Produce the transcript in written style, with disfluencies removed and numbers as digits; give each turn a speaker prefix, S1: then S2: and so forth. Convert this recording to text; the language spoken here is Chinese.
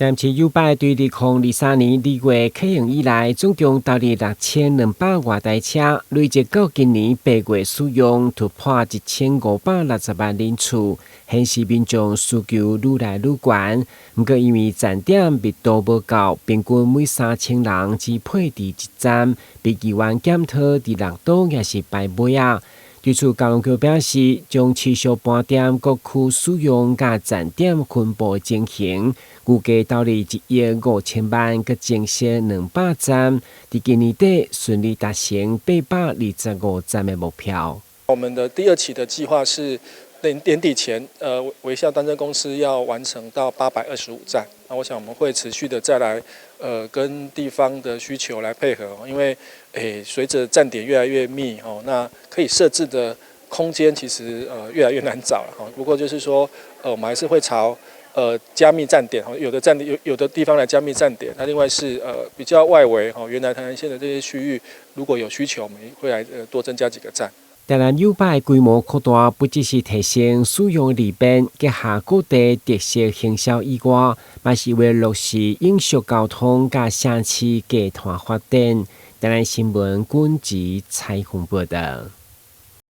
S1: 但是優擺對2023年2月啟用以來，總共投入6200多台車，累計到今年8月使用突破1560萬人次，顯示民眾需求愈來愈懸。不過因為站點密度不夠，平均每3000人只配置一站，比以往檢討佇6度也是敗尾啊。對此，交通局表示，將持續盤點各區使用甲站點分布情形，預計投入1億5000萬，佮增設200站，在今年底順利達成825站的目標。
S2: 我們的第二期的計劃是年底前，微笑單車公司要完成到825站。那我想我們會持續的再來，跟地方的需求來配合，因為，隨着站點越來越密，那可以設置的空間其實越來越難找了。不過就是說，我們還是會朝加密站點，有的地方來加密站點。那另外是比較外圍，原來台南縣的這些區域，如果有需求，我們會來多增加幾個站。
S1: 當然，優擺規模擴大，不只是提升使用利便，結合各地特色行銷以外，也是為落實永續交通甲城市集團發展。當然，新聞滾集採訪報道。